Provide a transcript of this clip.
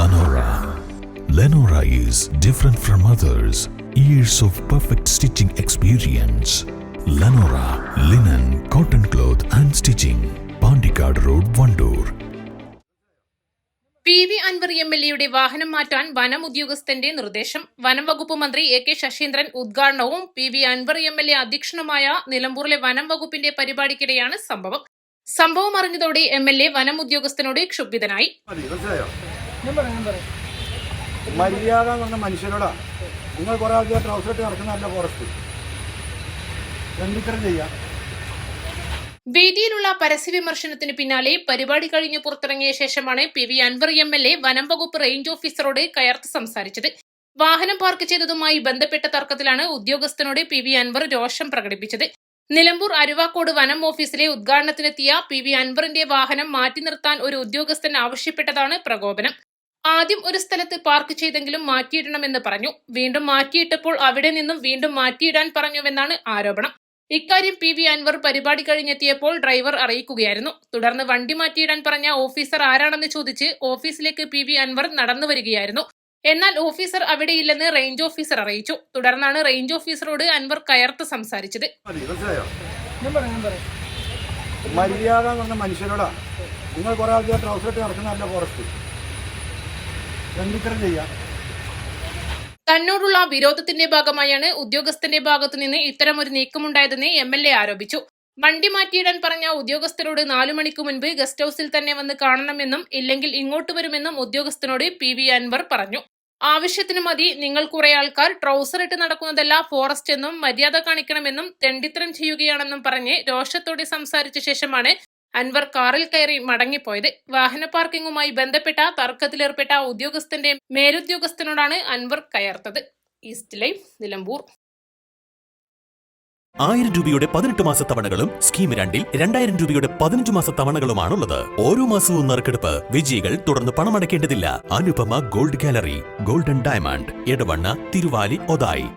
Lenora. Lenora is different from others. Years of perfect stitching experience. Lenora linen, cotton cloth and stitching. Pandikad Road, Vandoor. PV Anwar MLA വാഹനം മാറ്റാൻ വനം ഉദ്യോഗസ്ഥന്റെ നിർദ്ദേശം. വനം വകുപ്പ് മന്ത്രി AK ശശീന്ദ്രൻ ഉദ്ഘാടനവും PV Anwar MLA അധ്യക്ഷനുമായ നിലമ്പൂരിലെ വനം വകുപ്പിന്റെ പരിപാടിക്കിടെയാണ് സംഭവം. സംഭവം അറിഞ്ഞതോടെ MLA വനം ഉദ്യോഗസ്ഥനോട് ക്ഷുഭിതനായി. മര്യാദ എന്ന് പറഞ്ഞ മനുഷ്യരോടാ. നിങ്ങൾ കുറെ ആൾക്കാർ ട്രൗസർ ഇട്ട് നടക്കുന്നതല്ല ഫോറസ്റ്റ്. എന്തിക്കരം ചെയ്യാം. വേദിയിലുള്ള പരസ്യ വിമർശനത്തിന് പിന്നാലെ പരിപാടി കഴിഞ്ഞ് പുറത്തിറങ്ങിയ ശേഷമാണ് PV Anwar MLA വനം വകുപ്പ് റേഞ്ച് ഓഫീസറോട് കയർത്ത് സംസാരിച്ചത്. വാഹനം പാർക്ക് ചെയ്തതുമായി ബന്ധപ്പെട്ട തർക്കത്തിലാണ് ഉദ്യോഗസ്ഥനോട് PV Anwar രോഷം പ്രകടിപ്പിച്ചത്. നിലമ്പൂർ അരുവാക്കോട് വനം ഓഫീസിലെ ഉദ്ഘാടനത്തിനെത്തിയ PV Anwarന്റെ വാഹനം മാറ്റി നിർത്താൻ ഒരു ഉദ്യോഗസ്ഥൻ ആവശ്യപ്പെട്ടതാണ് പ്രകോപനം. ആദ്യം ഒരു സ്ഥലത്ത് പാർക്ക് ചെയ്തെങ്കിലും മാറ്റിയിടണമെന്ന് പറഞ്ഞു. വീണ്ടും മാറ്റിയിട്ടപ്പോൾ അവിടെ നിന്നും വീണ്ടും മാറ്റിയിടാൻ പറഞ്ഞുവെന്നാണ് ആരോപണം. ഇക്കാര്യം PV Anwar പരിപാടി കഴിഞ്ഞെത്തിയപ്പോൾ ഡ്രൈവർ അറിയിക്കുകയായിരുന്നു. തുടർന്ന് വണ്ടി മാറ്റിയിടാൻ പറഞ്ഞ ഓഫീസർ ആരാണെന്ന് ചോദിച്ച് ഓഫീസിലേക്ക് PV Anwar നടന്നു വരികയായിരുന്നു. എന്നാൽ ഓഫീസർ അവിടെയില്ലെന്ന് റേഞ്ച് ഓഫീസർ അറിയിച്ചു. തുടർന്നാണ് റേഞ്ച് ഓഫീസറോട് Anwar കയർത്ത് സംസാരിച്ചത്. മര്യാദ എന്ന് പറഞ്ഞ മനുഷ്യരോടാ. നിങ്ങൾ കുറെ ആൾക്കാർ ട്രൗസർ ഇട്ട് നടക്കുന്നതല്ല ഫോറസ്റ്റ്. എന്തിക്കരം ചെയ്യാം. തന്നോടുള്ള വിരോധത്തിന്റെ ഭാഗമായാണ് ഉദ്യോഗസ്ഥന്റെ ഭാഗത്തുനിന്ന് ഇത്തരമൊരു നീക്കമുണ്ടായതെന്ന് MLA ആരോപിച്ചു. വണ്ടി മാറ്റിയിടാൻ പറഞ്ഞ ഉദ്യോഗസ്ഥരോട് 4 മണിക്ക് മുൻപ് ഗസ്റ്റ് ഹൌസിൽ തന്നെ വന്ന് കാണണമെന്നും ഇല്ലെങ്കിൽ ഇങ്ങോട്ട് വരുമെന്നും ഉദ്യോഗസ്ഥനോട് PV Anwar പറഞ്ഞു. ആവശ്യത്തിന് മതി, നിങ്ങൾ കുറെ ആൾക്കാർ ട്രൗസർ ഇട്ട് നടക്കുന്നതല്ല ഫോറസ്റ്റ് എന്നും മര്യാദ കാണിക്കണമെന്നും തെണ്ടിത്തരം ചെയ്യുകയാണെന്നും പറഞ്ഞ് രോഷത്തോടെ സംസാരിച്ച ശേഷമാണ് Anwar കാറിൽ കയറി മടങ്ങിപ്പോയത്. വാഹന പാർക്കിംഗുമായി ബന്ധപ്പെട്ട തർക്കത്തിലേർപ്പെട്ട ഉദ്യോഗസ്ഥന്റെ മേലുദ്യോഗസ്ഥനോടാണ് Anwar കയർത്തത്. East live, Nilambur. 1000 രൂപയുടെ 18 മാസ തവണകളും സ്കീം 2-ൽ 2000 രൂപയുടെ 15 മാസ തവണകളുമാണുള്ളത്. ഓരോ മാസവും നറുക്കെടുപ്പ്. വിജയികൾ തുടർന്ന് പണമടയ്ക്കേണ്ടതില്ല. Anupama gold gallery, golden diamond, Edavanna, Thiruvali, Othayi.